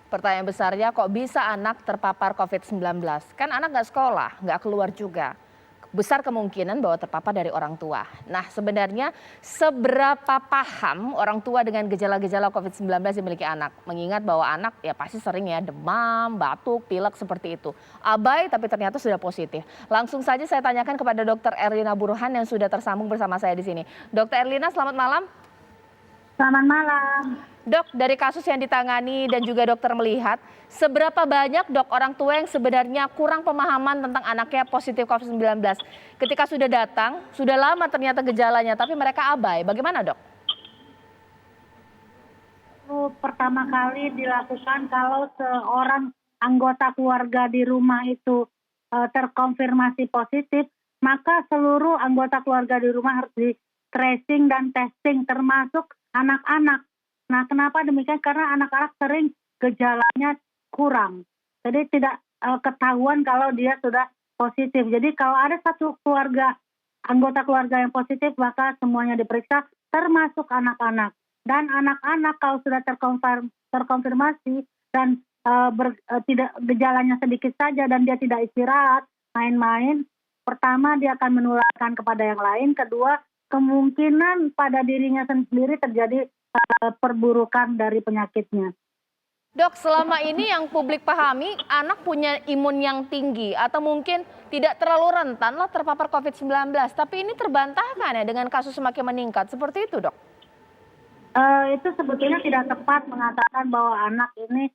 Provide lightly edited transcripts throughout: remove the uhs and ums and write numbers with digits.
Pertanyaan besarnya, kok bisa anak terpapar COVID-19? Kan anak nggak sekolah, nggak keluar juga. Besar kemungkinan bahwa terpapar dari orang tua. Nah, sebenarnya seberapa paham orang tua dengan gejala-gejala COVID-19 dimiliki anak? Mengingat bahwa anak ya pasti sering ya demam, batuk, pilek seperti itu. Abai tapi ternyata sudah positif. Langsung saja saya tanyakan kepada Dr. Erlina Burhan yang sudah tersambung bersama saya di sini. Dr. Erlina, selamat malam. Selamat malam. Dok, dari kasus yang ditangani dan juga dokter melihat, seberapa banyak dok orang tua yang sebenarnya kurang pemahaman tentang anaknya positif COVID-19? Ketika sudah datang, sudah lama ternyata gejalanya, tapi mereka abai. Bagaimana dok? Pertama kali dilakukan kalau seorang anggota keluarga di rumah itu terkonfirmasi positif, maka seluruh anggota keluarga di rumah harus di tracing dan testing termasuk anak-anak. Nah, kenapa demikian? Karena anak-anak sering gejalanya kurang. Jadi tidak ketahuan kalau dia sudah positif. Jadi kalau ada satu anggota keluarga yang positif, maka semuanya diperiksa termasuk anak-anak. Dan anak-anak kalau sudah terkonfirmasi dan tidak gejalanya sedikit saja dan dia tidak istirahat, main-main, pertama dia akan menularkan kepada yang lain, kedua kemungkinan pada dirinya sendiri terjadi perburukan dari penyakitnya. Dok, selama ini yang publik pahami anak punya imun yang tinggi atau mungkin tidak terlalu rentan lah terpapar COVID-19. Tapi ini terbantahkan ya dengan kasus semakin meningkat. Seperti itu dok? Itu sebetulnya tidak tepat mengatakan bahwa anak ini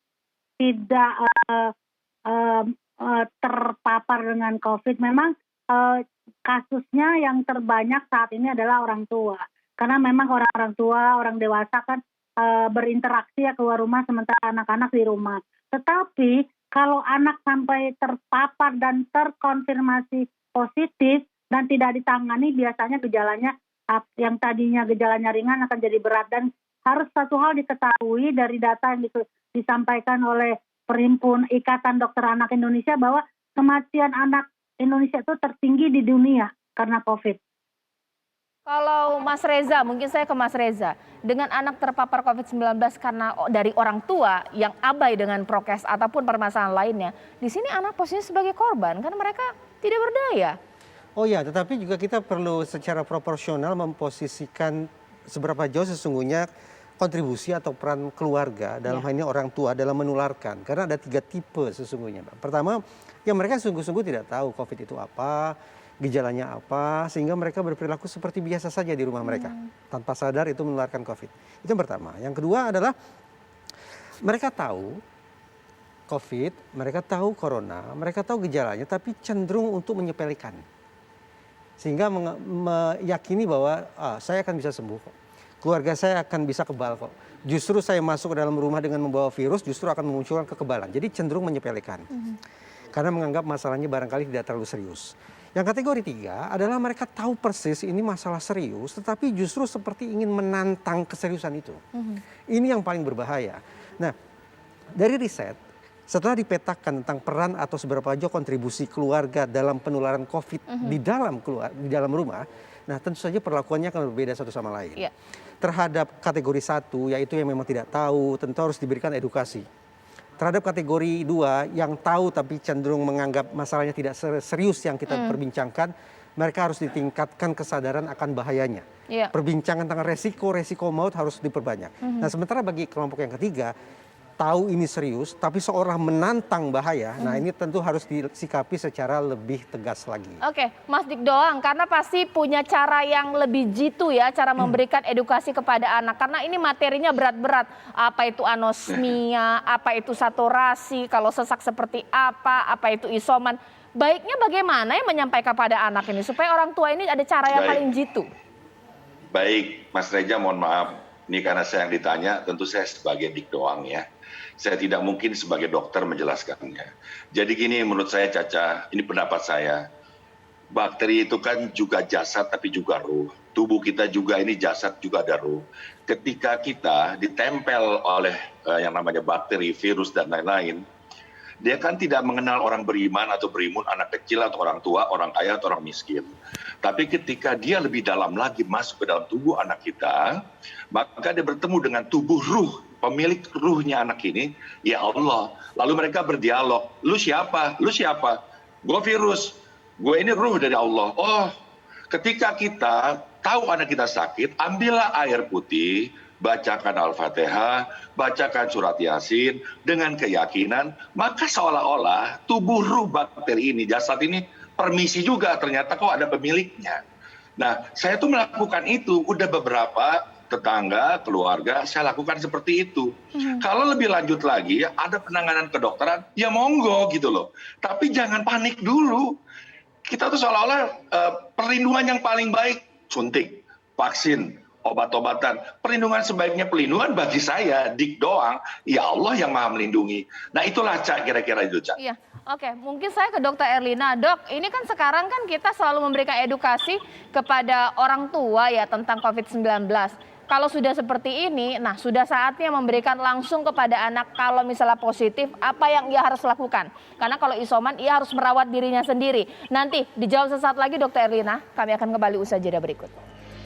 tidak terpapar dengan COVID. Memang kasusnya yang terbanyak saat ini adalah orang tua. Karena memang orang tua, orang dewasa kan berinteraksi ya keluar rumah sementara anak-anak di rumah. Tetapi kalau anak sampai terpapar dan terkonfirmasi positif dan tidak ditangani, biasanya gejalanya yang tadinya gejalanya ringan akan jadi berat. Dan harus satu hal diketahui dari data yang disampaikan oleh Ikatan Dokter Anak Indonesia bahwa kematian anak Indonesia itu tertinggi di dunia karena COVID. Kalau Mas Reza, mungkin saya ke Mas Reza. Dengan anak terpapar COVID-19 karena dari orang tua yang abai dengan prokes ataupun permasalahan lainnya, di sini anak posisinya sebagai korban, karena mereka tidak berdaya. Oh ya, tetapi juga kita perlu secara proporsional memposisikan seberapa jauh sesungguhnya kontribusi atau peran keluarga, dalam hal ini orang tua dalam menularkan. Karena ada 3 tipe sesungguhnya. Pertama, ya mereka sungguh-sungguh tidak tahu COVID itu apa, gejalanya apa, sehingga mereka berperilaku seperti biasa saja di rumah mereka. Tanpa sadar itu menularkan COVID. Itu yang pertama. Yang kedua adalah mereka tahu COVID, mereka tahu corona, mereka tahu gejalanya, tapi cenderung untuk menyepelekan. Sehingga meyakini bahwa saya akan bisa sembuh kok. Keluarga saya akan bisa kebal kok. Justru saya masuk ke dalam rumah dengan membawa virus, justru akan memunculkan kekebalan. Jadi cenderung menyepelekan. Karena menganggap masalahnya barangkali tidak terlalu serius. Yang kategori 3 adalah mereka tahu persis ini masalah serius, tetapi justru seperti ingin menantang keseriusan itu. Ini yang paling berbahaya. Nah, dari riset, setelah dipetakan tentang peran atau seberapa jauh kontribusi keluarga dalam penularan COVID di dalam rumah, nah tentu saja perlakuannya akan berbeda satu sama lain. Terhadap kategori 1, yaitu yang memang tidak tahu, tentu harus diberikan edukasi. Terhadap kategori 2 yang tahu tapi cenderung menganggap masalahnya tidak serius yang kita perbincangkan, mereka harus ditingkatkan kesadaran akan bahayanya. Perbincangan tentang resiko maut harus diperbanyak. Nah, sementara bagi kelompok yang ketiga, tahu ini serius tapi seolah menantang bahaya, nah ini tentu harus disikapi secara lebih tegas lagi. Oke, Mas Dik Doang, karena pasti punya cara yang lebih jitu ya, cara memberikan edukasi kepada anak. Karena ini materinya berat-berat, apa itu anosmia, apa itu saturasi, kalau sesak seperti apa itu isoman. Baiknya bagaimana ya menyampaikan pada anak ini, supaya orang tua ini ada cara yang paling jitu. Baik, Mas Reza, mohon maaf. Ini karena saya yang ditanya, tentu saya sebagai Dik Doang ya. Saya tidak mungkin sebagai dokter menjelaskannya. Jadi gini menurut saya Caca, ini pendapat saya. Bakteri itu kan juga jasad tapi juga ruh. Tubuh kita juga ini jasad juga ada ruh. Ketika kita ditempel oleh yang namanya bakteri, virus dan lain-lain, dia kan tidak mengenal orang beriman atau berimun, anak kecil atau orang tua, orang kaya atau orang miskin. Tapi ketika dia lebih dalam lagi masuk ke dalam tubuh anak kita, maka dia bertemu dengan tubuh ruh pemilik ruhnya anak ini, ya Allah. Lalu mereka berdialog, lu siapa? Lu siapa? Gue virus, gue ini ruh dari Allah. Oh, ketika kita tahu anak kita sakit, ambillah air putih, bacakan Al-Fatihah, bacakan surat Yasin dengan keyakinan, maka seolah-olah tubuh ruh bakteri ini, jasad ini permisi juga, ternyata kok ada pemiliknya. Nah, saya tuh melakukan itu, udah beberapa tetangga, keluarga, saya lakukan seperti itu. Kalau lebih lanjut lagi, ada penanganan kedokteran, ya monggo gitu loh. Tapi jangan panik dulu. Kita tuh seolah-olah perlindungan yang paling baik, suntik, vaksin, obat-obatan. Perlindungan sebaiknya perlindungan bagi saya, Dik doang, ya Allah yang maha melindungi. Nah itulah Cak, kira-kira itu Cak. Iya, oke. Mungkin saya ke Dokter Erlina. Dok, ini kan sekarang kan kita selalu memberikan edukasi kepada orang tua ya tentang COVID-19. Kalau sudah seperti ini, nah sudah saatnya memberikan langsung kepada anak kalau misalnya positif, apa yang ia harus lakukan. Karena kalau isoman, ia harus merawat dirinya sendiri. Nanti dijawab sesaat lagi Dokter Erlina, kami akan kembali usai jeda berikut.